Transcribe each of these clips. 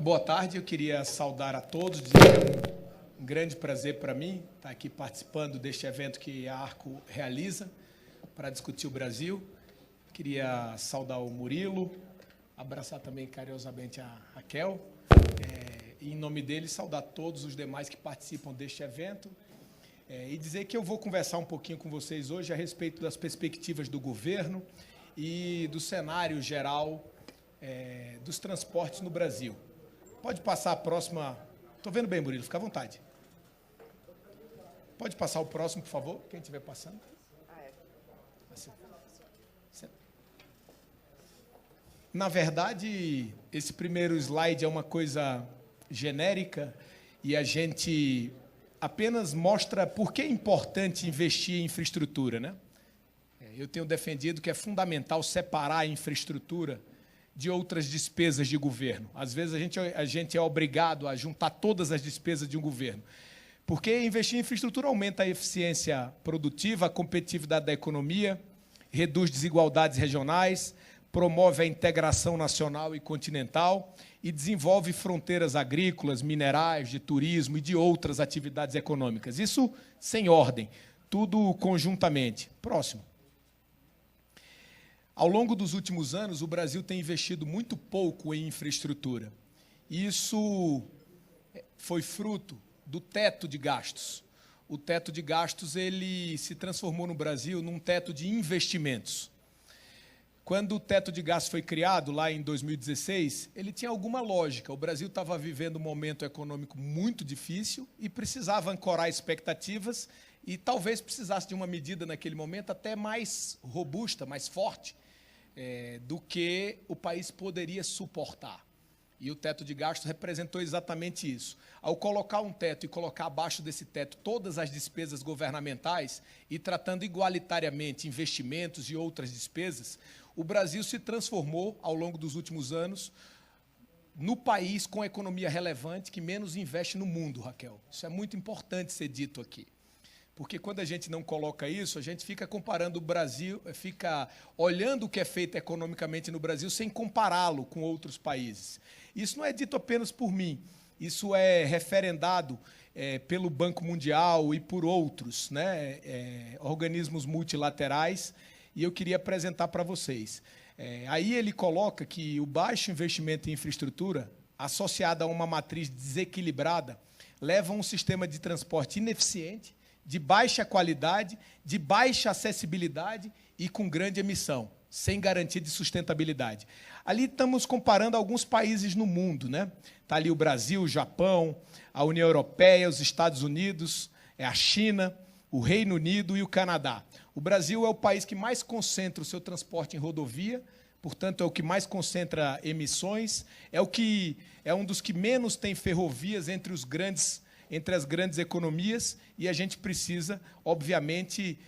Boa tarde, eu queria saudar a todos, dizer um grande prazer para mim estar aqui participando deste evento que a Arco realiza para discutir o Brasil. Queria saudar o Murilo, abraçar também carinhosamente a Raquel, e em nome dele saudar todos os demais que participam deste evento, e dizer que eu vou conversar um pouquinho com vocês hoje a respeito das perspectivas do governo e do cenário geral dos transportes no Brasil. Pode passar a próxima. Estou vendo bem, Murilo, fica à vontade. Pode passar o próximo, por favor, quem estiver passando. Assim. Na verdade, esse primeiro slide é uma coisa genérica e a gente apenas mostra por que é importante investir em infraestrutura, né? Eu tenho defendido que é fundamental separar a infraestrutura de outras despesas de governo. Às vezes a gente é obrigado a juntar todas as despesas de um governo, porque investir em infraestrutura aumenta a eficiência produtiva, a competitividade da economia, reduz desigualdades regionais, promove a integração nacional e continental e desenvolve fronteiras agrícolas, minerais, de turismo e de outras atividades econômicas. Isso sem ordem, tudo conjuntamente. Próximo. Ao longo dos últimos anos, o Brasil tem investido muito pouco em infraestrutura. Isso foi fruto do teto de gastos. O teto de gastos ele se transformou no Brasil num teto de investimentos. Quando o teto de gastos foi criado, lá em 2016, ele tinha alguma lógica. O Brasil estava vivendo um momento econômico muito difícil e precisava ancorar expectativas e talvez precisasse de uma medida naquele momento até mais robusta, mais forte, do que o país poderia suportar. E o teto de gastos representou exatamente isso. Ao colocar um teto e colocar abaixo desse teto todas as despesas governamentais e tratando igualitariamente investimentos e outras despesas, o Brasil se transformou, ao longo dos últimos anos, no país com economia relevante que menos investe no mundo, Raquel. Isso é muito importante ser dito aqui. Porque quando a gente não coloca isso, a gente fica comparando o Brasil, fica olhando o que é feito economicamente no Brasil sem compará-lo com outros países. Isso não é dito apenas por mim, isso é referendado pelo Banco Mundial e por outros, né, organismos multilaterais, e eu queria apresentar para vocês. Aí ele coloca que o baixo investimento em infraestrutura, associado a uma matriz desequilibrada, leva a um sistema de transporte ineficiente, de baixa qualidade, de baixa acessibilidade e com grande emissão, sem garantia de sustentabilidade. Ali estamos comparando alguns países no mundo, né? Está ali o Brasil, o Japão, a União Europeia, os Estados Unidos, a China, o Reino Unido e o Canadá. O Brasil é o país que mais concentra o seu transporte em rodovia, portanto, é o que mais concentra emissões, é um dos que menos tem ferrovias entre as grandes economias, e a gente precisa, obviamente,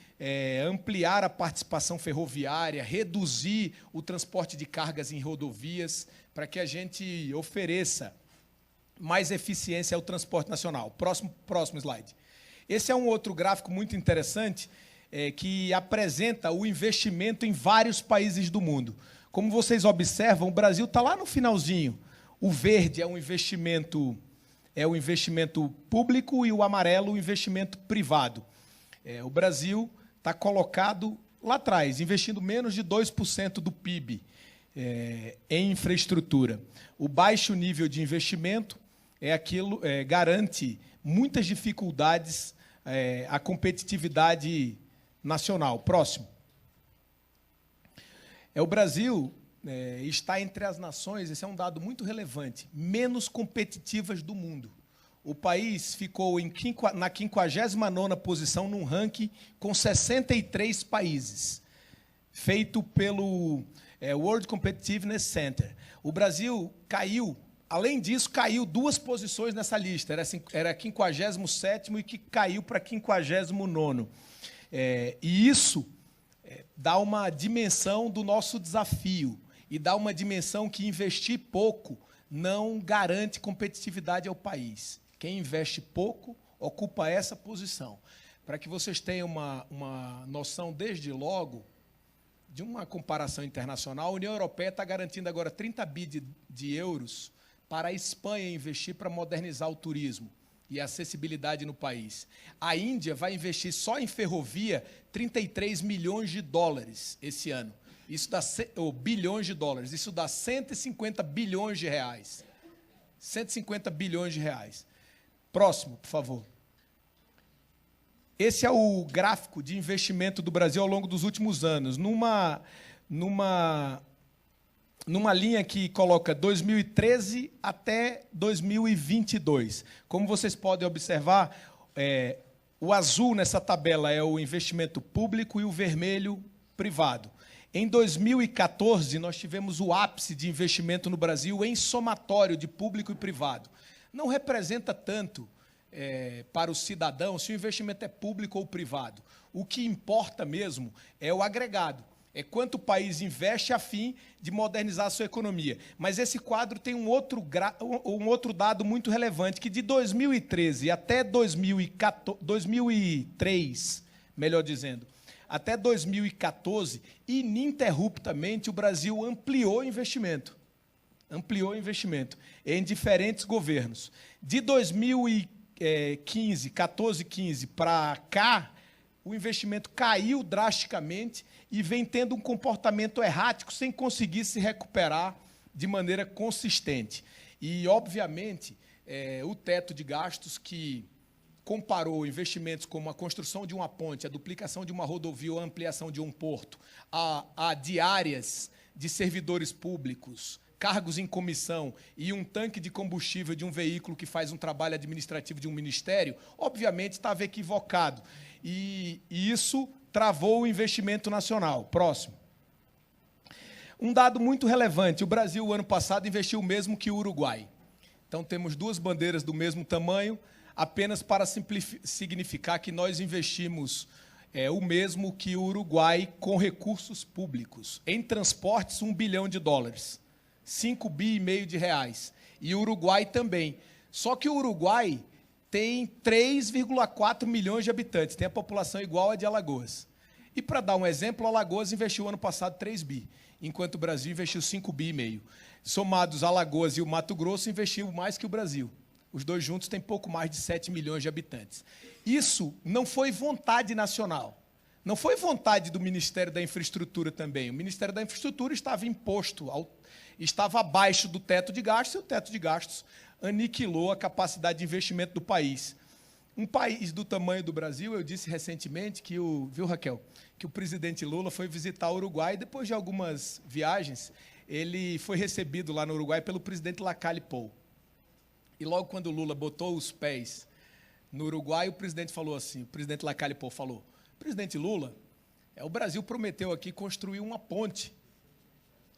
ampliar a participação ferroviária, reduzir o transporte de cargas em rodovias, para que a gente ofereça mais eficiência ao transporte nacional. Próximo slide. Esse é um outro gráfico muito interessante, que apresenta o investimento em vários países do mundo. Como vocês observam, o Brasil está lá no finalzinho. O verde é um investimento público e o amarelo o investimento privado. O Brasil está colocado lá atrás, investindo menos de 2% do PIB em infraestrutura. O baixo nível de investimento garante muitas dificuldades à competitividade nacional. Próximo. O Brasil está entre as nações, esse é um dado muito relevante, menos competitivas do mundo. O país ficou na 59ª posição num ranking com 63 países, feito pelo World Competitiveness Center. O Brasil caiu, além disso, caiu 2 posições nessa lista, era 57º e que caiu para 59º. E isso dá uma dimensão do nosso desafio, e dá uma dimensão que investir pouco não garante competitividade ao país. Quem investe pouco ocupa essa posição. Para que vocês tenham uma noção, desde logo, de uma comparação internacional, a União Europeia está garantindo agora 30 bi de euros para a Espanha investir para modernizar o turismo e a acessibilidade no país. A Índia vai investir só em ferrovia 33 milhões de dólares esse ano. Isso dá bilhões de dólares. Isso dá 150 bilhões de reais. 150 bilhões de reais. Próximo, por favor. Esse é o gráfico de investimento do Brasil ao longo dos últimos anos. Numa linha que coloca 2013 até 2022. Como vocês podem observar, o azul nessa tabela é o investimento público e o vermelho privado. Em 2014, nós tivemos o ápice de investimento no Brasil em somatório de público e privado. Não representa tanto para o cidadão se o investimento é público ou privado. O que importa mesmo é o agregado. É quanto o país investe a fim de modernizar a sua economia. Mas esse quadro tem um outro dado muito relevante, que de 2013 até 2003, melhor dizendo, até 2014, ininterruptamente, o Brasil ampliou o investimento. Ampliou o investimento em diferentes governos. De 2015, 14, 15 para cá, o investimento caiu drasticamente e vem tendo um comportamento errático sem conseguir se recuperar de maneira consistente. E, obviamente, o teto de gastos, que comparou investimentos como a construção de uma ponte, a duplicação de uma rodovia ou a ampliação de um porto, a diárias de servidores públicos, cargos em comissão e um tanque de combustível de um veículo que faz um trabalho administrativo de um ministério, obviamente estava equivocado. E isso travou o investimento nacional. Próximo. Um dado muito relevante: o Brasil, o ano passado, investiu o mesmo que o Uruguai. Então, temos duas bandeiras do mesmo tamanho, apenas para significar que nós investimos o mesmo que o Uruguai com recursos públicos. Em transportes, 1 bilhão de dólares, 5,5 bi de reais. E o Uruguai também. Só que o Uruguai tem 3,4 milhões de habitantes, tem a população igual a de Alagoas. E, para dar um exemplo, Alagoas investiu ano passado 3 bi, enquanto o Brasil investiu 5,5 bi. Somados, Alagoas e o Mato Grosso investiu mais que o Brasil. Os dois juntos têm pouco mais de 7 milhões de habitantes. Isso não foi vontade nacional. Não foi vontade do Ministério da Infraestrutura também. O Ministério da Infraestrutura estava estava abaixo do teto de gastos, e o teto de gastos aniquilou a capacidade de investimento do país. Um país do tamanho do Brasil, eu disse recentemente que viu, Raquel, que o presidente Lula foi visitar o Uruguai e, depois de algumas viagens, ele foi recebido lá no Uruguai pelo presidente Lacalle Pou. E logo quando o Lula botou os pés no Uruguai, o presidente Lacalle Pou falou: presidente Lula, o Brasil prometeu aqui construir uma ponte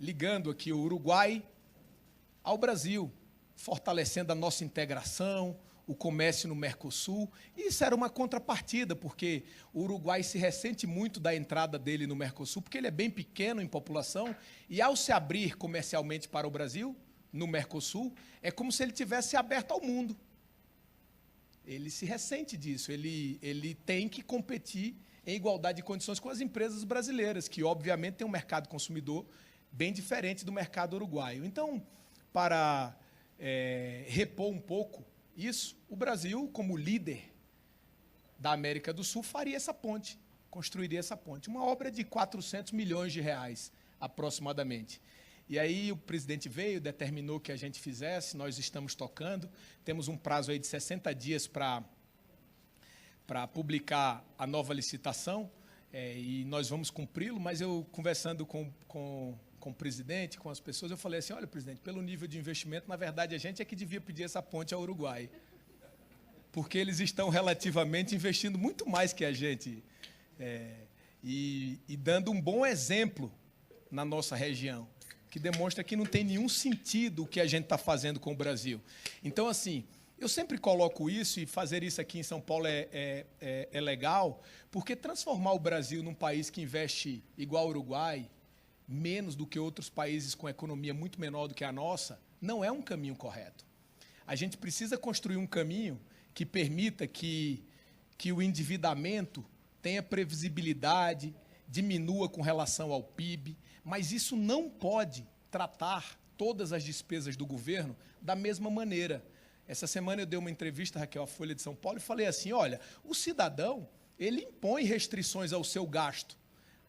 ligando aqui o Uruguai ao Brasil, fortalecendo a nossa integração, o comércio no Mercosul. E isso era uma contrapartida, porque o Uruguai se ressente muito da entrada dele no Mercosul, porque ele é bem pequeno em população, e ao se abrir comercialmente para o Brasil, no Mercosul, é como se ele tivesse aberto ao mundo. Ele se ressente disso, ele tem que competir em igualdade de condições com as empresas brasileiras, que obviamente têm um mercado consumidor bem diferente do mercado uruguaio. Então, para repor um pouco isso, o Brasil, como líder da América do Sul, faria essa ponte, construiria essa ponte. Uma obra de 400 milhões de reais, aproximadamente. E aí o presidente veio, determinou que a gente fizesse, nós estamos tocando, temos um prazo aí de 60 dias para publicar a nova licitação, e nós vamos cumpri-lo, mas eu, conversando com o presidente, com as pessoas, eu falei assim: olha, presidente, pelo nível de investimento, na verdade, a gente é que devia pedir essa ponte ao Uruguai, porque eles estão relativamente investindo muito mais que a gente, e dando um bom exemplo na nossa região, que demonstra que não tem nenhum sentido o que a gente está fazendo com o Brasil. Então, assim, eu sempre coloco isso, e fazer isso aqui em São Paulo é legal, porque transformar o Brasil num país que investe igual ao Uruguai, menos do que outros países com economia muito menor do que a nossa, não é um caminho correto. A gente precisa construir um caminho que permita que o endividamento tenha previsibilidade, diminua com relação ao PIB, mas isso não pode tratar todas as despesas do governo da mesma maneira. Essa semana eu dei uma entrevista, Raquel, à Folha de São Paulo, e falei assim, olha, o cidadão, ele impõe restrições ao seu gasto.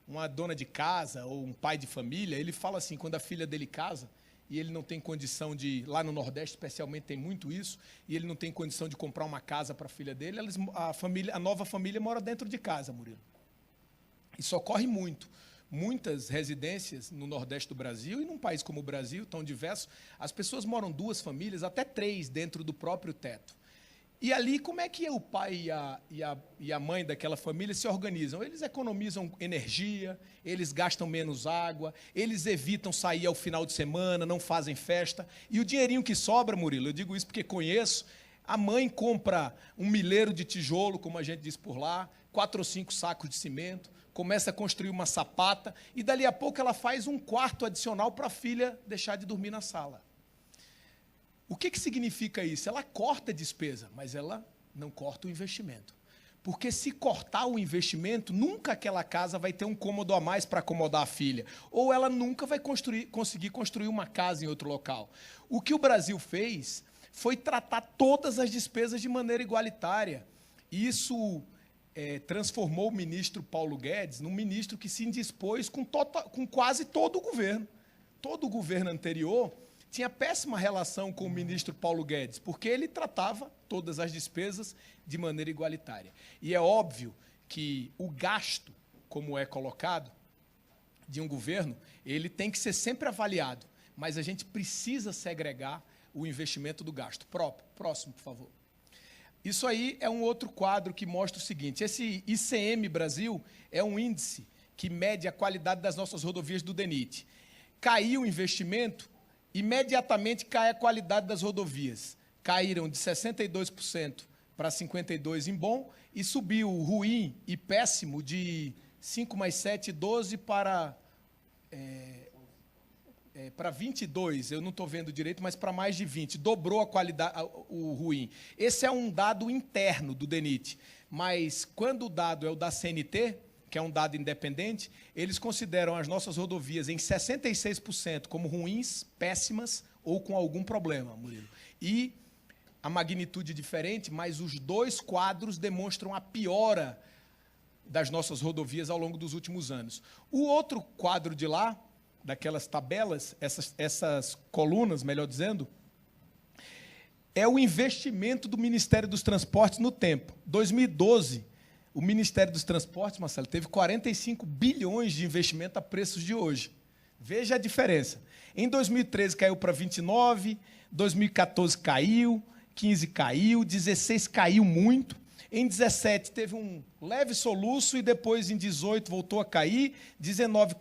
Uma dona de casa ou um pai de família, ele fala assim, quando a filha dele casa, e ele não tem condição de, lá no Nordeste especialmente tem muito isso, e ele não tem condição de comprar uma casa para a filha dele, a nova família mora dentro de casa, Murilo. Isso ocorre muito. Muitas residências no Nordeste do Brasil, e num país como o Brasil, tão diverso, as pessoas moram 2 famílias, até 3, dentro do próprio teto. E ali, como é que o pai e a mãe daquela família se organizam? Eles economizam energia, eles gastam menos água, eles evitam sair ao final de semana, não fazem festa. E o dinheirinho que sobra, Murilo, eu digo isso porque conheço, a mãe compra um milheiro de tijolo, como a gente diz por lá, 4 ou 5 sacos de cimento, começa a construir uma sapata, e dali a pouco ela faz um quarto adicional para a filha deixar de dormir na sala. O que significa isso? Ela corta a despesa, mas ela não corta o investimento. Porque se cortar o investimento, nunca aquela casa vai ter um cômodo a mais para acomodar a filha. Ou ela nunca vai conseguir construir uma casa em outro local. O que o Brasil fez foi tratar todas as despesas de maneira igualitária. E isso transformou o ministro Paulo Guedes num ministro que se indispôs com quase todo o governo. Todo o governo anterior tinha péssima relação com o ministro Paulo Guedes, porque ele tratava todas as despesas de maneira igualitária. E é óbvio que o gasto, como é colocado, de um governo, ele tem que ser sempre avaliado, mas a gente precisa segregar o investimento do gasto. Próximo, por favor. Isso aí é um outro quadro que mostra o seguinte, esse ICM Brasil é um índice que mede a qualidade das nossas rodovias do DENIT. Caiu o investimento, imediatamente cai a qualidade das rodovias. Caíram de 62% para 52% em bom, e subiu ruim e péssimo de 5 mais 7, 12 para 22, eu não estou vendo direito, mas para mais de 20, dobrou a qualidade, o ruim. Esse é um dado interno do DENIT, mas quando o dado é o da CNT, que é um dado independente, eles consideram as nossas rodovias em 66% como ruins, péssimas ou com algum problema, Murilo. E a magnitude diferente, mas os 2 quadros demonstram a piora das nossas rodovias ao longo dos últimos anos. O outro quadro de lá, daquelas tabelas, essas colunas, melhor dizendo, é o investimento do Ministério dos Transportes no tempo. 2012, o Ministério dos Transportes, Marcelo, teve 45 bilhões de investimento a preços de hoje. Veja a diferença. Em 2013 caiu para 29, 2014 caiu, 15 caiu, 16 caiu muito. Em 17 teve um leve soluço e depois em 18 voltou a cair, 19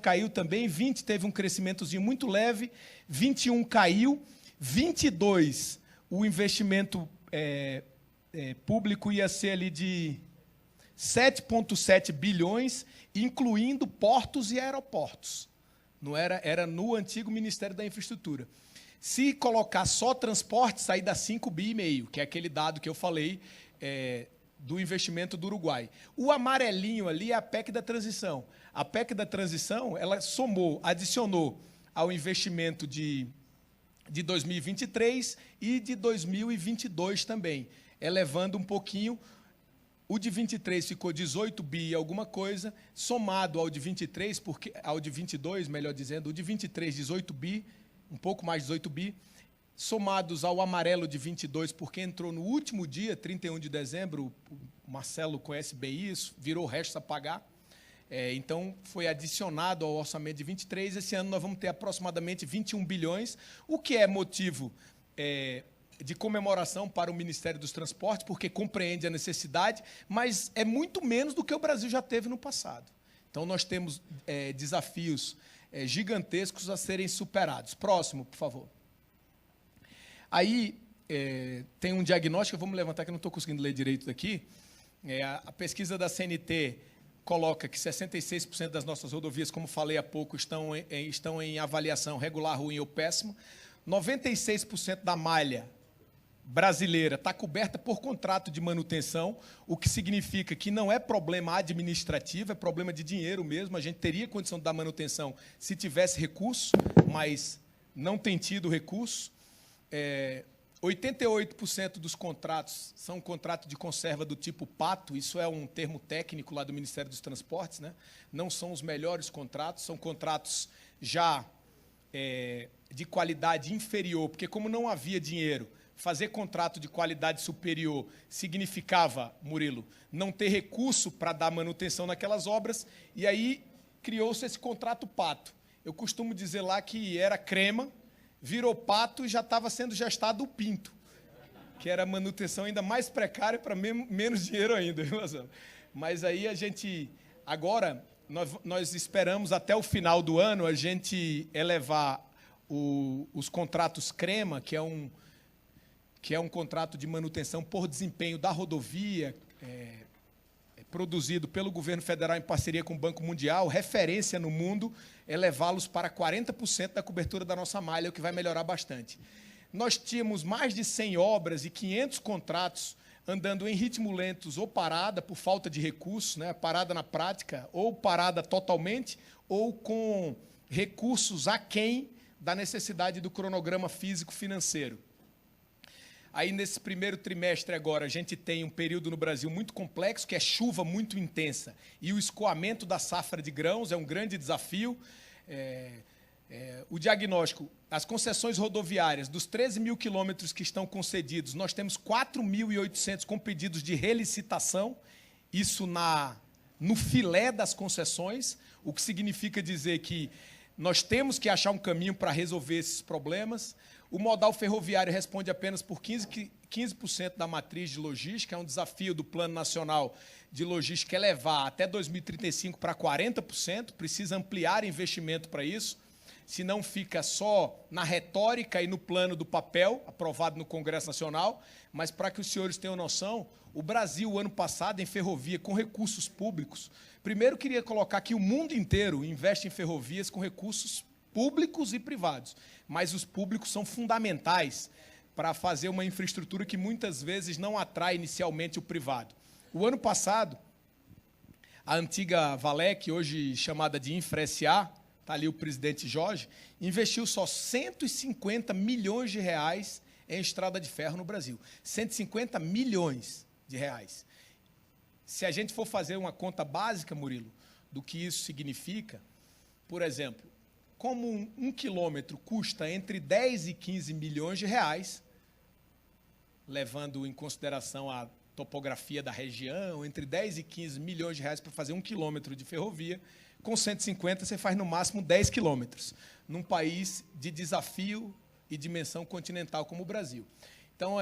caiu também, 20 teve um crescimentozinho muito leve, 21 caiu, 22 o investimento público ia ser ali de 7,7 bilhões, incluindo portos e aeroportos. Não era no antigo Ministério da Infraestrutura. Se colocar só transporte, sai da 5,5 bi, que é aquele dado que eu falei do investimento do Uruguai. O amarelinho ali é a PEC da transição. A PEC da transição, ela adicionou ao investimento de 2023 e de 2022 também, elevando um pouquinho. O de 23 ficou 18 bi alguma coisa, somado ao de 23, ao de 22, melhor dizendo, o de 23, 18 bi, um pouco mais de 18 bi, somados ao amarelo de 22, porque entrou no último dia, 31 de dezembro, o Marcelo conhece bem isso, virou restos a pagar, então foi adicionado ao orçamento de 23, esse ano nós vamos ter aproximadamente 21 bilhões, o que é motivo de comemoração para o Ministério dos Transportes, porque compreende a necessidade, mas é muito menos do que o Brasil já teve no passado. Então, nós temos desafios gigantescos a serem superados. Próximo, por favor. Aí, tem um diagnóstico, vamos levantar que eu não estou conseguindo ler direito daqui. A pesquisa da CNT coloca que 66% das nossas rodovias, como falei há pouco, estão em avaliação regular, ruim ou péssima. 96% da malha brasileira está coberta por contrato de manutenção, o que significa que não é problema administrativo, é problema de dinheiro mesmo. A gente teria condição de dar manutenção se tivesse recurso, mas não tem tido recurso. 88% dos contratos são contratos de conserva do tipo pato, isso é um termo técnico lá do Ministério dos Transportes, né? Não são os melhores contratos, são contratos já de qualidade inferior, porque como não havia dinheiro, fazer contrato de qualidade superior significava, Murilo, não ter recurso para dar manutenção naquelas obras, e aí criou-se esse contrato pato. Eu costumo dizer lá que era crema, virou pato e já estava sendo gestado o pinto, que era a manutenção ainda mais precária para menos dinheiro ainda. Mas aí a gente, agora, nós esperamos até o final do ano a gente elevar os contratos crema, que é um contrato de manutenção por desempenho da rodovia, produzido pelo governo federal em parceria com o Banco Mundial, referência no mundo, levá-los para 40% da cobertura da nossa malha, o que vai melhorar bastante. Nós tínhamos mais de 100 obras e 500 contratos andando em ritmo lentos ou parada por falta de recursos, né? Parada na prática, ou parada totalmente, ou com recursos aquém da necessidade do cronograma físico-financeiro. Aí, nesse primeiro trimestre agora, a gente tem um período no Brasil muito complexo, que é chuva muito intensa. E o escoamento da safra de grãos é um grande desafio. O diagnóstico, as concessões rodoviárias, dos 13 mil quilômetros que estão concedidos, nós temos 4.800 com pedidos de relicitação, isso no filé das concessões, o que significa dizer que nós temos que achar um caminho para resolver esses problemas. O modal ferroviário responde apenas por 15% da matriz de logística, é um desafio do Plano Nacional de Logística elevar até 2035 para 40%, precisa ampliar investimento para isso, senão fica só na retórica e no plano do papel, aprovado no Congresso Nacional, mas para que os senhores tenham noção, o Brasil, ano passado, em ferrovia, com recursos públicos, primeiro queria colocar que o mundo inteiro investe em ferrovias com recursos públicos e privados, mas os públicos são fundamentais para fazer uma infraestrutura que muitas vezes não atrai inicialmente o privado. O ano passado, a antiga Valec, hoje chamada de Infra SA, está ali o presidente Jorge, investiu só 150 milhões de reais em estrada de ferro no Brasil. 150 milhões de reais. Se a gente for fazer uma conta básica, Murilo, do que isso significa, por exemplo, como um quilômetro custa entre 10 e 15 milhões de reais, levando em consideração a topografia da região, entre 10 e 15 milhões de reais para fazer 1 quilômetro de ferrovia, com 150 você faz no máximo 10 quilômetros, num país de desafio e dimensão continental como o Brasil. Então,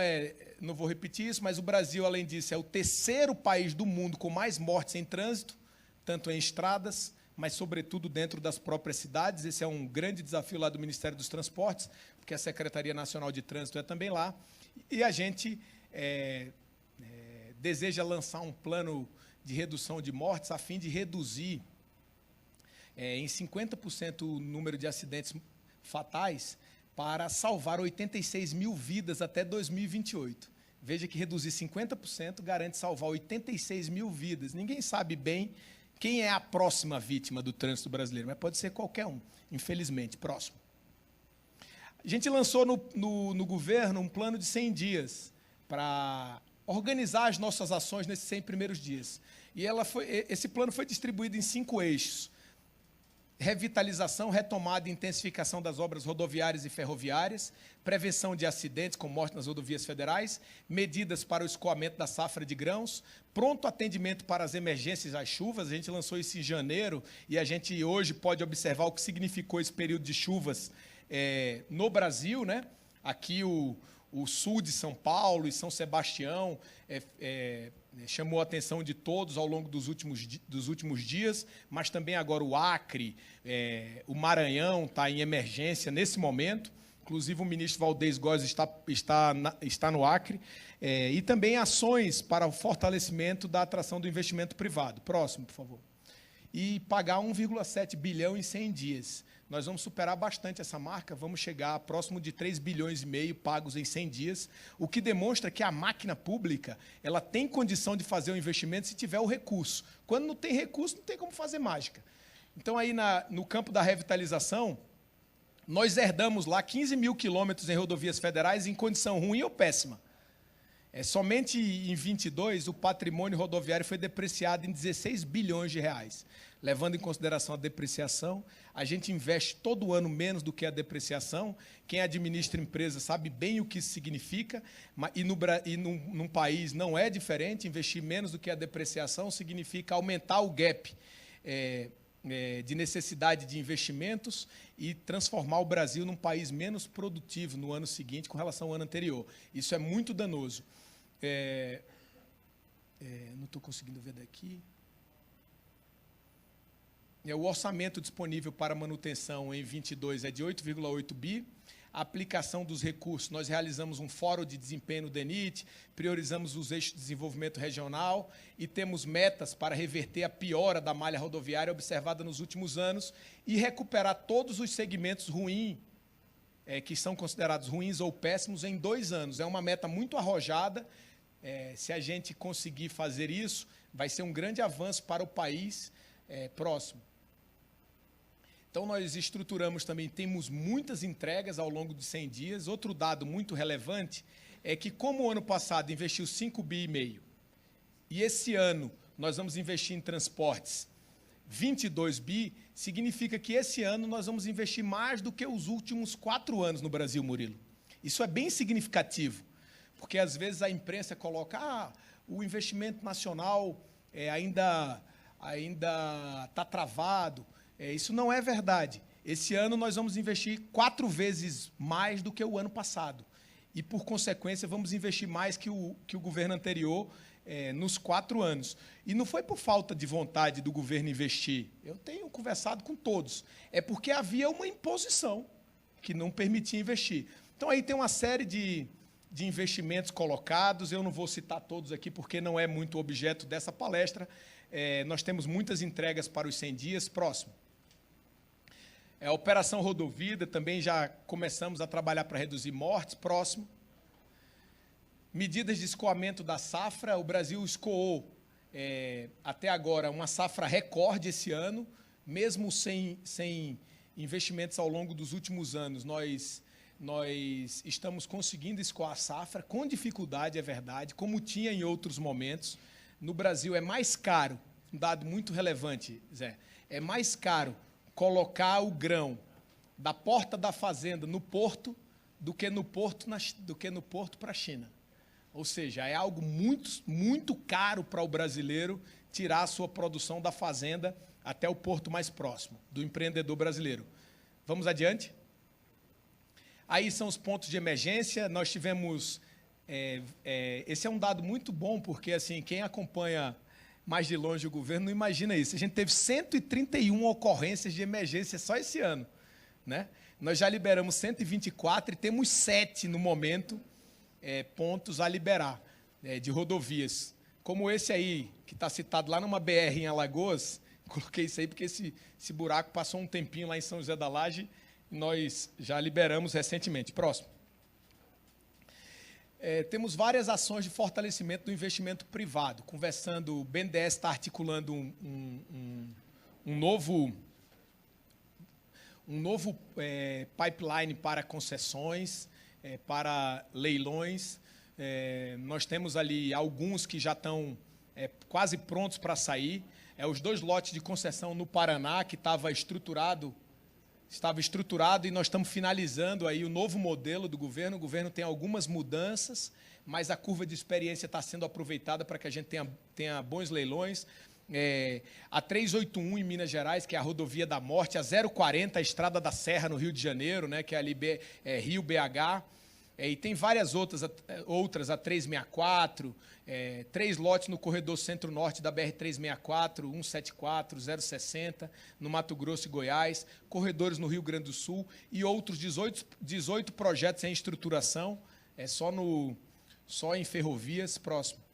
não vou repetir isso, mas o Brasil, além disso, é o terceiro país do mundo com mais mortes em trânsito, tanto em estradas, mas, sobretudo, dentro das próprias cidades. Esse é um grande desafio lá do Ministério dos Transportes, porque a Secretaria Nacional de Trânsito é também lá. E a gente deseja lançar um plano de redução de mortes a fim de reduzir em 50% o número de acidentes fatais para salvar 86 mil vidas até 2028. Veja que reduzir 50% garante salvar 86 mil vidas. Ninguém sabe bem quem é a próxima vítima do trânsito brasileiro, mas pode ser qualquer um, infelizmente, próximo. A gente lançou no governo um plano de 100 dias para organizar as nossas ações nesses 100 primeiros dias. E esse plano foi distribuído em 5 eixos. Revitalização, retomada e intensificação das obras rodoviárias e ferroviárias, prevenção de acidentes com morte nas rodovias federais, medidas para o escoamento da safra de grãos, pronto atendimento para as emergências às chuvas. A gente lançou isso em janeiro e a gente hoje pode observar o que significou esse período de chuvas no Brasil, né? Aqui o sul de São Paulo e São Sebastião chamou a atenção de todos ao longo dos últimos dias, mas também agora o Acre, o Maranhão está em emergência nesse momento, inclusive o ministro Valdez Góes está no Acre, e também ações para o fortalecimento da atração do investimento privado. Próximo, por favor. E pagar 1,7 bilhão em 100 dias. nós vamos superar bastante essa marca, vamos chegar próximo de 3,5 bilhões pagos em 100 dias, o que demonstra que a máquina pública ela tem condição de fazer o investimento se tiver o recurso. Quando não tem recurso, não tem como fazer mágica. Então, aí no campo da revitalização, nós herdamos lá 15 mil quilômetros em rodovias federais em condição ruim ou péssima. Somente em 22, o patrimônio rodoviário foi depreciado em 16 bilhões de reais. Levando em consideração a depreciação, a gente investe todo ano menos do que a depreciação. Quem administra empresa sabe bem o que isso significa, e num país não é diferente. Investir menos do que a depreciação significa aumentar o gap de necessidade de investimentos e transformar o Brasil num país menos produtivo no ano seguinte com relação ao ano anterior. Isso é muito danoso. Não estou conseguindo ver daqui. O orçamento disponível para manutenção em 22 é de 8,8 bi. A aplicação dos recursos, nós realizamos um fórum de desempenho no DENIT, priorizamos os eixos de desenvolvimento regional e temos metas para reverter a piora da malha rodoviária observada nos últimos anos e recuperar todos os segmentos ruins, que são considerados ruins ou péssimos, em 2 anos. É uma meta muito arrojada. Se a gente conseguir fazer isso, vai ser um grande avanço para o país próximo. Então, nós estruturamos também, temos muitas entregas ao longo de 100 dias. Outro dado muito relevante é que, como o ano passado investiu 5,5 bi, e esse ano nós vamos investir em transportes 22 bi, significa que esse ano nós vamos investir mais do que os últimos 4 anos no Brasil, Murilo. Isso é bem significativo, porque às vezes a imprensa coloca o investimento nacional ainda está travado. Isso não é verdade. Esse ano nós vamos investir 4 vezes mais do que o ano passado. E, por consequência, vamos investir mais que o governo anterior nos 4 anos. E não foi por falta de vontade do governo investir. Eu tenho conversado com todos. É porque havia uma imposição que não permitia investir. Então, aí tem uma série de investimentos colocados. Eu não vou citar todos aqui, porque não é muito objeto dessa palestra. Nós temos muitas entregas para os 100 dias. Próximo. A Operação Rodovida, também já começamos a trabalhar para reduzir mortes. Próximo. Medidas de escoamento da safra. O Brasil escoou, até agora, uma safra recorde esse ano, mesmo sem investimentos ao longo dos últimos anos. Nós estamos conseguindo escoar a safra, com dificuldade, é verdade, como tinha em outros momentos. No Brasil é mais caro, um dado muito relevante, Zé, é mais caro colocar o grão da porta da fazenda no porto do que no porto para a China. Ou seja, é algo muito, muito caro para o brasileiro tirar a sua produção da fazenda até o porto mais próximo do empreendedor brasileiro. Vamos adiante? Aí são os pontos de emergência. Nós tivemos... esse é um dado muito bom, porque assim, quem acompanha mais de longe o governo não imagina isso. A gente teve 131 ocorrências de emergência só esse ano, né? Nós já liberamos 124 e temos 7 no momento, pontos a liberar, de rodovias. Como esse aí, que está citado lá numa BR em Alagoas, coloquei isso aí porque esse buraco passou um tempinho lá em São José da Laje e nós já liberamos recentemente. Próximo. Temos várias ações de fortalecimento do investimento privado. Conversando, o BNDES está articulando um novo pipeline para concessões, para leilões. Nós temos ali alguns que já estão quase prontos para sair. Os 2 lotes de concessão no Paraná, que estava estruturado e nós estamos finalizando aí o novo modelo do governo. O governo tem algumas mudanças, mas a curva de experiência está sendo aproveitada para que a gente tenha bons leilões. A 381 em Minas Gerais, que é a rodovia da morte, a 040, a Estrada da Serra no Rio de Janeiro, né, que é ali Rio BH, e tem várias outras, a 364, 3 lotes no corredor centro-norte da BR-364, 174, 060, no Mato Grosso e Goiás, corredores no Rio Grande do Sul e outros 18 projetos em estruturação, só em ferrovias, próximo.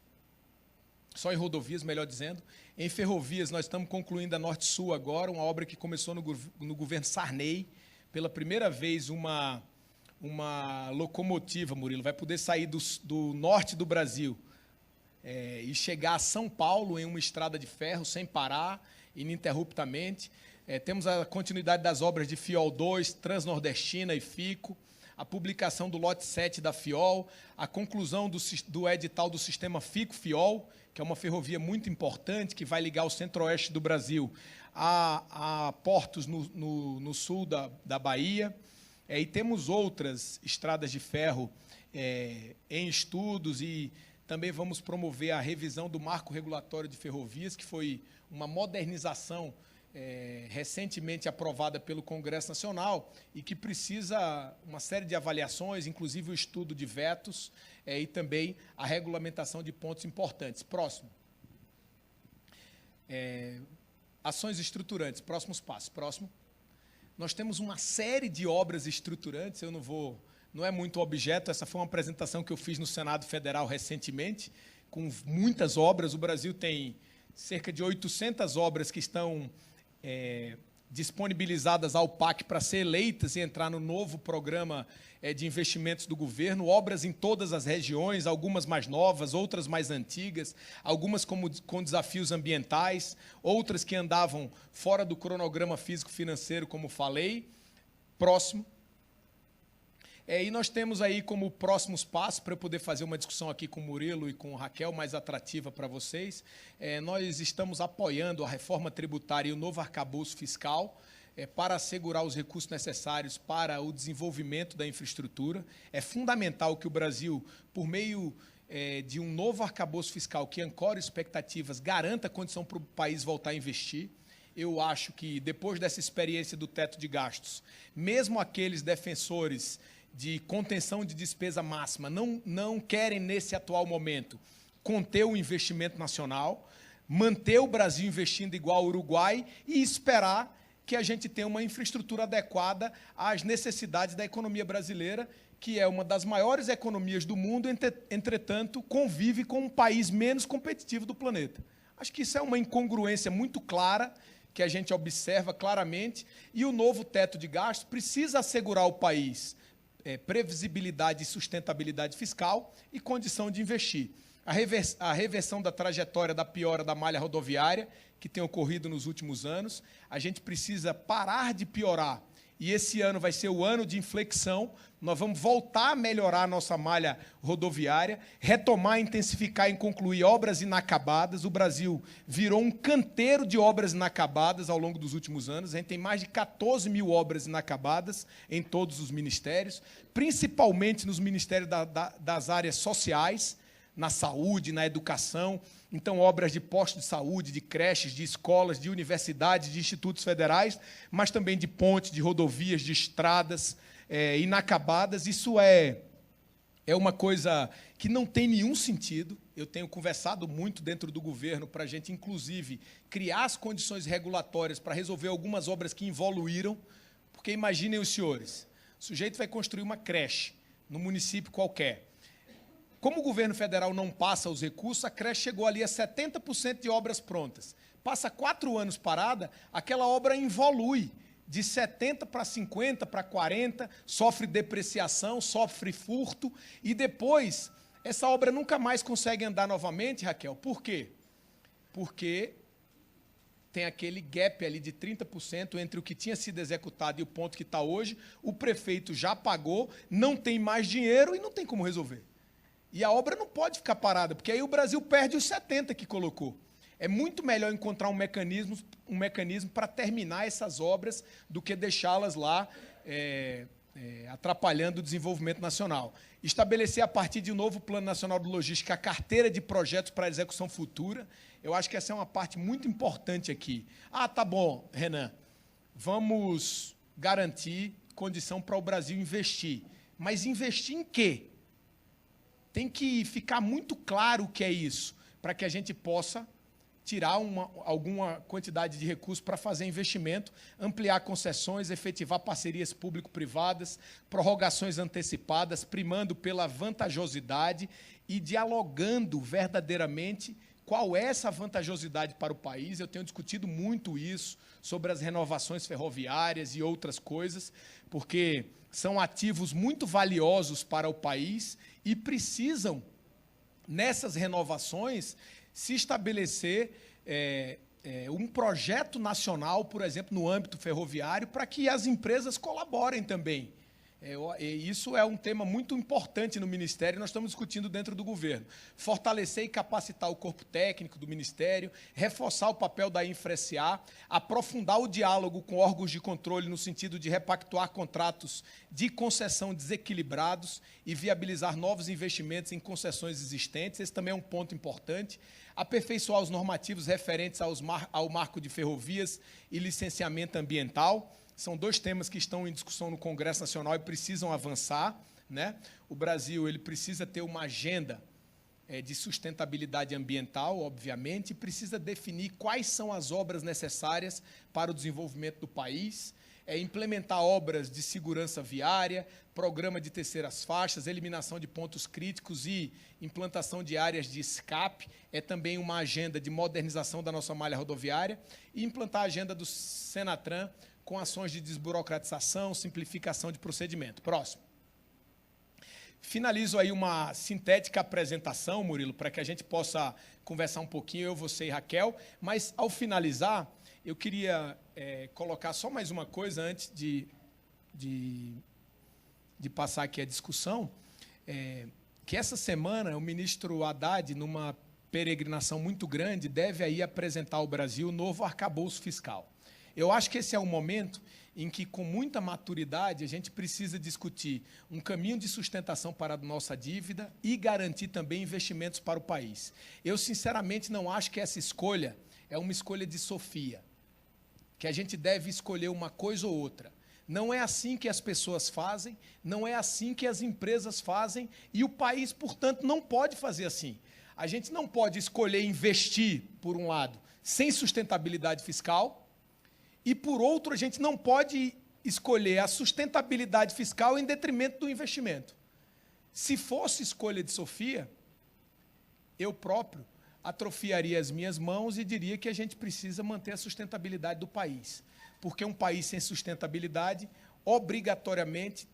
Só em rodovias, melhor dizendo. Em ferrovias, nós estamos concluindo a Norte-Sul agora, uma obra que começou no governo Sarney. Pela primeira vez, uma locomotiva, Murilo, vai poder sair do norte do Brasil e chegar a São Paulo em uma estrada de ferro, sem parar, ininterruptamente. Temos a continuidade das obras de Fiol 2, Transnordestina e FICO, a publicação do lote 7 da Fiol, a conclusão do edital do sistema FICO-Fiol, que é uma ferrovia muito importante, que vai ligar o centro-oeste do Brasil a portos no sul da Bahia. E temos outras estradas de ferro em estudos, e também vamos promover a revisão do marco regulatório de ferrovias, que foi uma modernização recentemente aprovada pelo Congresso Nacional e que precisa uma série de avaliações, inclusive o estudo de vetos e também a regulamentação de pontos importantes. Próximo. Ações estruturantes, próximos passos. Próximo. Nós temos uma série de obras estruturantes, não é muito objeto, essa foi uma apresentação que eu fiz no Senado Federal recentemente, com muitas obras. O Brasil tem cerca de 800 obras que estão disponibilizadas ao PAC para ser eleitas e entrar no novo programa de investimentos do governo, obras em todas as regiões, algumas mais novas, outras mais antigas, algumas com desafios ambientais, outras que andavam fora do cronograma físico-financeiro, como falei. Próximo. E nós temos aí como próximos passos, para eu poder fazer uma discussão aqui com o Murilo e com o Raquel, mais atrativa para vocês, nós estamos apoiando a reforma tributária e o novo arcabouço fiscal para assegurar os recursos necessários para o desenvolvimento da infraestrutura. É fundamental que o Brasil, por meio de um novo arcabouço fiscal que ancore expectativas, garanta condição para o país voltar a investir. Eu acho que, depois dessa experiência do teto de gastos, mesmo aqueles defensores de contenção de despesa máxima não querem, nesse atual momento, conter o investimento nacional, manter o Brasil investindo igual ao Uruguai e esperar que a gente tenha uma infraestrutura adequada às necessidades da economia brasileira, que é uma das maiores economias do mundo, entretanto, convive com um país menos competitivo do planeta. Acho que isso é uma incongruência muito clara, que a gente observa claramente, e o novo teto de gastos precisa assegurar ao país previsibilidade e sustentabilidade fiscal e condição de investir. A reversão da trajetória da piora da malha rodoviária, que tem ocorrido nos últimos anos, a gente precisa parar de piorar, e esse ano vai ser o ano de inflexão. Nós vamos voltar a melhorar a nossa malha rodoviária, retomar, intensificar e concluir obras inacabadas. O Brasil virou um canteiro de obras inacabadas ao longo dos últimos anos. A gente tem mais de 14 mil obras inacabadas em todos os ministérios, principalmente nos ministérios das áreas sociais, na saúde, na educação. Então, obras de postos de saúde, de creches, de escolas, de universidades, de institutos federais, mas também de pontes, de rodovias, de estradas inacabadas. Isso é uma coisa que não tem nenhum sentido. Eu tenho conversado muito dentro do governo para a gente, inclusive, criar as condições regulatórias para resolver algumas obras que involuíram, porque imaginem os senhores, o sujeito vai construir uma creche no município qualquer. Como o governo federal não passa os recursos, a creche chegou ali a 70% de obras prontas. Passa 4 anos parada, aquela obra involui de 70 para 50, para 40, sofre depreciação, sofre furto, e depois essa obra nunca mais consegue andar novamente, Raquel. Por quê? Porque tem aquele gap ali de 30% entre o que tinha sido executado e o ponto que está hoje. O prefeito já pagou, não tem mais dinheiro e não tem como resolver. E a obra não pode ficar parada, porque aí o Brasil perde os 70 que colocou. É muito melhor encontrar um mecanismo para terminar essas obras do que deixá-las lá atrapalhando o desenvolvimento nacional. Estabelecer, a partir de um novo Plano Nacional de Logística, a carteira de projetos para execução futura. Eu acho que essa é uma parte muito importante aqui. Ah, tá bom, Renan, vamos garantir condição para o Brasil investir. Mas investir em quê? Tem que ficar muito claro o que é isso, para que a gente possa tirar alguma quantidade de recursos para fazer investimento, ampliar concessões, efetivar parcerias público-privadas, prorrogações antecipadas, primando pela vantajosidade e dialogando verdadeiramente qual é essa vantajosidade para o país. Eu tenho discutido muito isso, sobre as renovações ferroviárias e outras coisas, porque são ativos muito valiosos para o país e precisam, nessas renovações, se estabelecer um projeto nacional, por exemplo, no âmbito ferroviário, para que as empresas colaborem também. Isso é um tema muito importante no Ministério, nós estamos discutindo dentro do governo. Fortalecer e capacitar o corpo técnico do Ministério, reforçar o papel da Infra-SA, aprofundar o diálogo com órgãos de controle no sentido de repactuar contratos de concessão desequilibrados e viabilizar novos investimentos em concessões existentes. Esse também é um ponto importante. Aperfeiçoar os normativos referentes ao marco de ferrovias e licenciamento ambiental. São 2 temas que estão em discussão no Congresso Nacional e precisam avançar, né? O Brasil ele precisa ter uma agenda de sustentabilidade ambiental, obviamente, e precisa definir quais são as obras necessárias para o desenvolvimento do país, implementar obras de segurança viária, programa de terceiras faixas, eliminação de pontos críticos e implantação de áreas de escape. É também uma agenda de modernização da nossa malha rodoviária e implantar a agenda do Senatran, com ações de desburocratização, simplificação de procedimento. Próximo. Finalizo aí uma sintética apresentação, Murilo, para que a gente possa conversar um pouquinho, eu, você e Raquel, mas, ao finalizar, eu queria colocar só mais uma coisa antes de passar aqui a discussão, que essa semana o ministro Haddad, numa peregrinação muito grande, deve aí apresentar ao Brasil o novo arcabouço fiscal. Eu acho que esse é o momento em que, com muita maturidade, a gente precisa discutir um caminho de sustentação para a nossa dívida e garantir também investimentos para o país. Eu, sinceramente, não acho que essa escolha é uma escolha de Sofia, que a gente deve escolher uma coisa ou outra. Não é assim que as pessoas fazem, não é assim que as empresas fazem, e o país, portanto, não pode fazer assim. A gente não pode escolher investir, por um lado, sem sustentabilidade fiscal, e, por outro, a gente não pode escolher a sustentabilidade fiscal em detrimento do investimento. Se fosse escolha de Sofia, eu próprio atrofiaria as minhas mãos e diria que a gente precisa manter a sustentabilidade do país. Porque um país sem sustentabilidade, obrigatoriamente,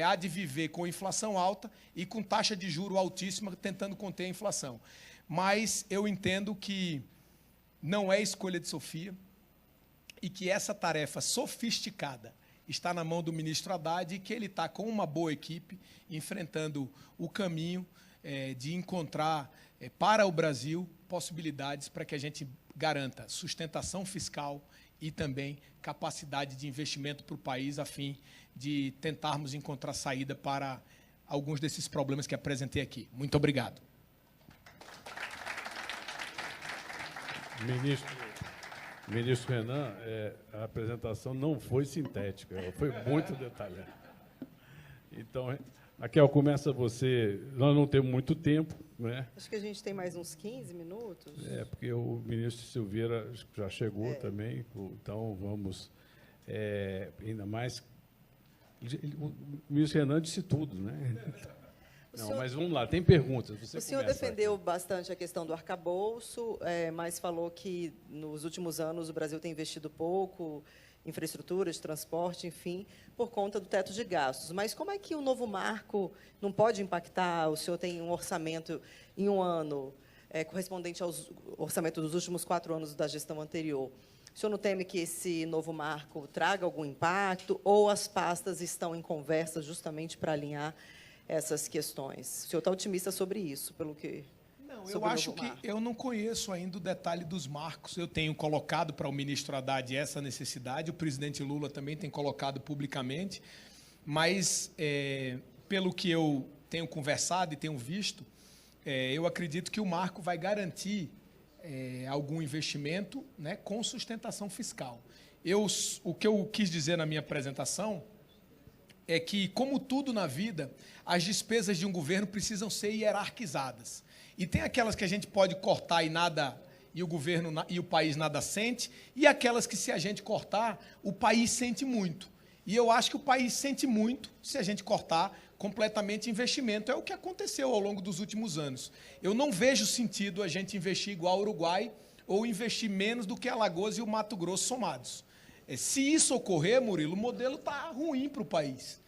há de viver com inflação alta e com taxa de juro altíssima, tentando conter a inflação. Mas eu entendo que não é escolha de Sofia, e que essa tarefa sofisticada está na mão do ministro Haddad e que ele está com uma boa equipe enfrentando o caminho de encontrar para o Brasil possibilidades para que a gente garanta sustentação fiscal e também capacidade de investimento para o país, a fim de tentarmos encontrar saída para alguns desses problemas que apresentei aqui. Muito obrigado. Ministro Renan, a apresentação não foi sintética, ela foi muito detalhada. Então, Raquel, começa você. Nós não temos muito tempo, né? Acho que a gente tem mais uns 15 minutos. Porque o ministro Silveira já chegou também, então vamos, ainda mais... O ministro Renan disse tudo, né? Não, mas vamos lá, tem perguntas. O senhor defendeu bastante a questão do arcabouço, mas falou que, nos últimos anos, o Brasil tem investido pouco em infraestrutura de transporte, enfim, por conta do teto de gastos. Mas como é que o novo marco não pode impactar? O senhor tem um orçamento em um ano correspondente ao orçamento dos últimos 4 anos da gestão anterior. O senhor não teme que esse novo marco traga algum impacto, ou as pastas estão em conversa justamente para alinhar essas questões? O senhor está otimista sobre isso, pelo que... Não, eu acho que eu não conheço ainda o detalhe dos marcos. Eu tenho colocado para o ministro Haddad essa necessidade, o presidente Lula também tem colocado publicamente, mas, pelo que eu tenho conversado e tenho visto, eu acredito que o marco vai garantir algum investimento, né, com sustentação fiscal. O que eu quis dizer na minha apresentação é que, como tudo na vida, as despesas de um governo precisam ser hierarquizadas. E tem aquelas que a gente pode cortar e o governo e o país nada sente, e aquelas que, se a gente cortar, o país sente muito. E eu acho que o país sente muito se a gente cortar completamente investimento. É o que aconteceu ao longo dos últimos anos. Eu não vejo sentido a gente investir igual ao Uruguai ou investir menos do que Alagoas e o Mato Grosso somados. Se isso ocorrer, Murilo, o modelo está ruim para o país.